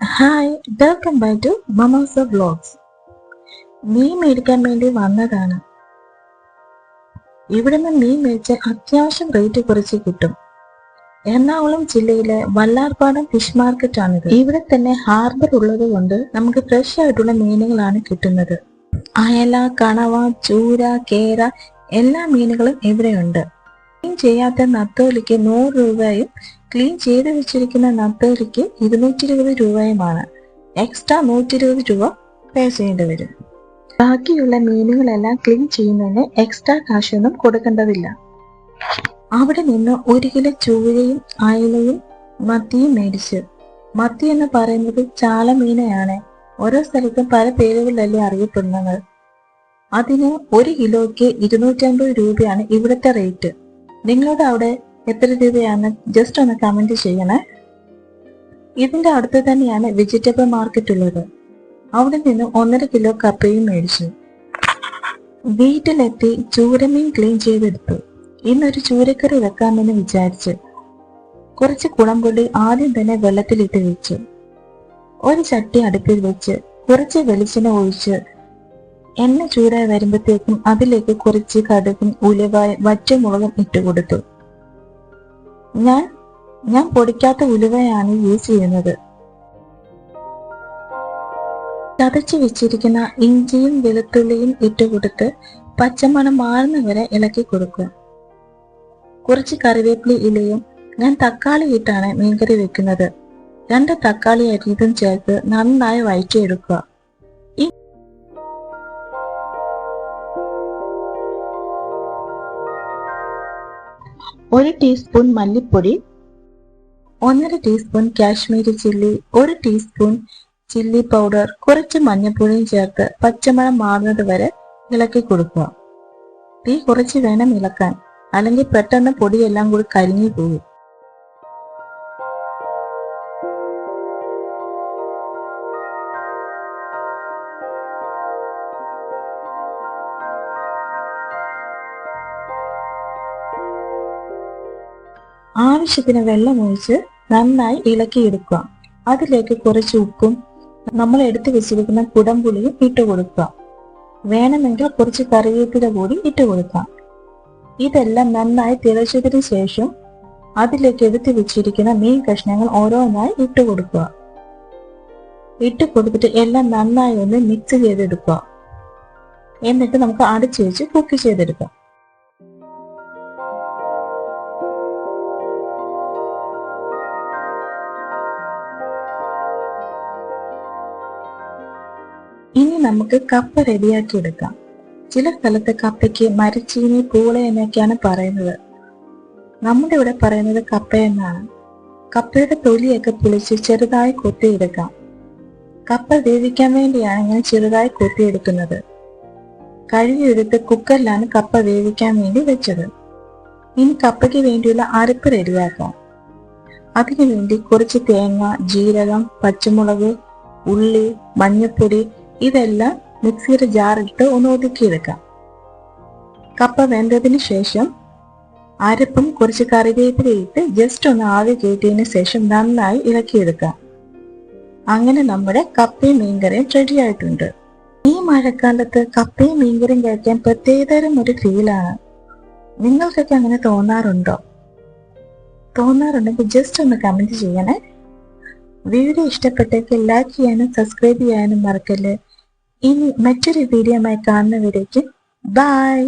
Hi, welcome back to mama's vlogs. മീൻ മേടിക്കാൻ വേണ്ടി വന്നതാണ്. ഇവിടെ നിന്ന് മീൻ മേടിച്ച അത്യാവശ്യം റേറ്റ് കുറച്ച് കിട്ടും. എറണാകുളം ജില്ലയിലെ വല്ലാർപാടം ഫിഷ് മാർക്കറ്റ് ആണിത്. ഇവിടെ തന്നെ ഹാർബർ ഉള്ളത് കൊണ്ട് നമുക്ക് ഫ്രഷ് ആയിട്ടുള്ള മീനുകളാണ് കിട്ടുന്നത്. അയല, കണവ, ചൂര, കേര എല്ലാ മീനുകളും ഇവിടെയുണ്ട്. ക്ലീൻ ചെയ്യാത്ത നത്തോലിക്ക് 100 രൂപയും ക്ലീൻ ചെയ്ത് വെച്ചിരിക്കുന്ന നത്തോലിക്ക് 220 രൂപയുമാണ്. എക്സ്ട്രാ 120 രൂപ പേ ചെയ്യേണ്ടി വരും. ബാക്കിയുള്ള മീനുകളെല്ലാം ക്ലീൻ ചെയ്യുന്നതിന് എക്സ്ട്രാ കാശൊന്നും കൊടുക്കേണ്ടതില്ല. അവിടെ നിന്ന് 1 കിലോ ചൂരയും അയലയും മത്തിയും മേടിച്ച്. മത്തി എന്ന് പറയുന്നത് ചാല മീനെയാണ്. ഓരോ സ്ഥലത്തും പല പേരുകളിലല്ലേ അറിയപ്പെടുന്നത്. അതിന് 1 കിലോയ്ക്ക് 250 രൂപയാണ് ഇവിടുത്തെ റേറ്റ്. നിങ്ങളുടെ അവിടെ എത്ര രൂപയാണ് ജസ്റ്റ് ഒന്ന് കമന്റ് ചെയ്യണേ. ഇതിന്റെ അടുത്ത് തന്നെയാണ് വെജിറ്റബിൾ മാർക്കറ്റ് ഉള്ളത്. അവിടെ നിന്ന് 1.5 കിലോ കപ്പയും മേടിച്ചു. വീട്ടിലെത്തി ചൂരമീൻ ക്ലീൻ ചെയ്തെടുത്തു. ഇന്നൊരു ചൂരക്കറി വെക്കാമെന്ന് വിചാരിച്ചു. കുറച്ച് കുടംപുളി ആദ്യം തന്നെ വെള്ളത്തിലിട്ട് വെച്ചു. ഒരു ചട്ടി അടുപ്പിൽ വെച്ച് കുറച്ച് വെളിച്ചെണ്ണ ഒഴിച്ച് എണ്ണ ചൂടായി വരുമ്പോഴത്തേക്കും അതിലേക്ക് കുറച്ച് കടുകും ഉലുവായും വറ്റമുളകും ഇട്ടുകൊടുത്തു. ഞാൻ പൊടിക്കാത്ത ഉലുവയാണ് യൂസ് ചെയ്യുന്നത്. ചതച്ചു വെച്ചിരിക്കുന്ന ഇഞ്ചിയും വെളുത്തുള്ളിയും ഇട്ടുകൊടുത്ത് പച്ചമണം മാറുന്നവരെ ഇളക്കി കൊടുക്കുക. കുറച്ച് കറിവേപ്പില ഇലയും. ഞാൻ തക്കാളി ഇട്ടാണ് മീൻകറി വെക്കുന്നത്. 2 തക്കാളി അരിയതും ചേർത്ത് നന്നായി വഴറ്റിയെടുക്കുക. ഒരു ടീസ്പൂൺ മല്ലിപ്പൊടി, 1.5 teaspoon Kashmiri chilli, 1 teaspoon chilli powder, കുറച്ച് മഞ്ഞൾപ്പൊടിയും ചേർത്ത് പച്ചമണം മാറുന്നത് വരെ ഇളക്കി കൊടുക്കുക. തീ കുറച്ച് വേണം ഇളക്കാൻ, അല്ലെങ്കിൽ പെട്ടെന്ന് പൊടിയെല്ലാം കൂടി കരിഞ്ഞു പോകും. ആവശ്യത്തിന് വെള്ളം ഒഴിച്ച് നന്നായി ഇളക്കിയെടുക്കുക. അതിലേക്ക് കുറച്ച് ഉപ്പും നമ്മൾ എടുത്തു വെച്ചിരിക്കുന്ന കുടംപുളിയും ഇട്ട് കൊടുക്കുക. വേണമെങ്കിൽ കുറച്ച് കറിവേപ്പില കൂടി ഇട്ട് കൊടുക്കാം. ഇതെല്ലാം നന്നായി തിളച്ചതിന് ശേഷം അതിലേക്ക് എടുത്തു വെച്ചിരിക്കുന്ന മീൻ കഷ്ണങ്ങൾ ഓരോന്നായി ഇട്ട് കൊടുക്കുക. ഇട്ട് കൊടുത്തിട്ട് എല്ലാം നന്നായി ഒന്ന് മിക്സ് ചെയ്തെടുക്കുക. എന്നിട്ട് നമുക്ക് അടച്ചു വെച്ച് കുക്ക് ചെയ്തെടുക്കാം. ഇനി നമുക്ക് കപ്പ റെഡിയാക്കി എടുക്കാം. ചില സ്ഥലത്ത് കപ്പയ്ക്ക് മരച്ചീനി, പൂള എന്നൊക്കെയാണ് പറയുന്നത്. നമ്മുടെ ഇവിടെ പറയുന്നത് കപ്പ എന്നാണ്. കപ്പയുടെ തൊലിയൊക്കെ പൊളിച്ച് ചെറുതായി കൊത്തിയെടുക്കാം. കപ്പ വേവിക്കാൻ വേണ്ടിയാണ് ഞാൻ ചെറുതായി കൊത്തിയെടുക്കുന്നത്. കഴുകിയെടുത്ത് കുക്കറിലാണ് കപ്പ വേവിക്കാൻ വേണ്ടി വെച്ചത്. ഇനി കപ്പയ്ക്ക് വേണ്ടിയുള്ള അരപ്പ് റെഡിയാക്കാം. അതിനുവേണ്ടി കുറച്ച് തേങ്ങ, ജീരകം, പച്ചമുളക്, ഉള്ളി, മഞ്ഞൾപ്പൊടി ഇതെല്ലാം മിക്സിയുടെ ജാറിലിട്ട് ഒന്ന് ഒതുക്കിയെടുക്കാം. കപ്പ വെന്തതിന് ശേഷം അരപ്പും കുറച്ച് കറിവേപ്പില ഇട്ട് ജസ്റ്റ് ഒന്ന് ആവി കയറ്റിയതിന് ശേഷം നന്നായി ഇളക്കിയെടുക്കാം. അങ്ങനെ നമ്മുടെ കപ്പയും മീൻകറിയും റെഡി ആയിട്ടുണ്ട്. ഈ മഴക്കാലത്ത് കപ്പയും മീൻകറിയും കഴിക്കാൻ പ്രത്യേകതരം ഒരു ഫീലാണ്. നിങ്ങൾക്കൊക്കെ അങ്ങനെ തോന്നാറുണ്ടെങ്കിൽ ജസ്റ്റ് ഒന്ന് കമന്റ് ചെയ്യണേ. വീഡിയോ ഇഷ്ടപ്പെട്ടെങ്കിൽ ലൈക്ക് ചെയ്യാനും സബ്സ്ക്രൈബ് ചെയ്യാനും മറക്കല്ലേ. ഇനി മറ്റൊരു വീഡിയോയുമായി കാണുന്നവരേക്കും ബൈ.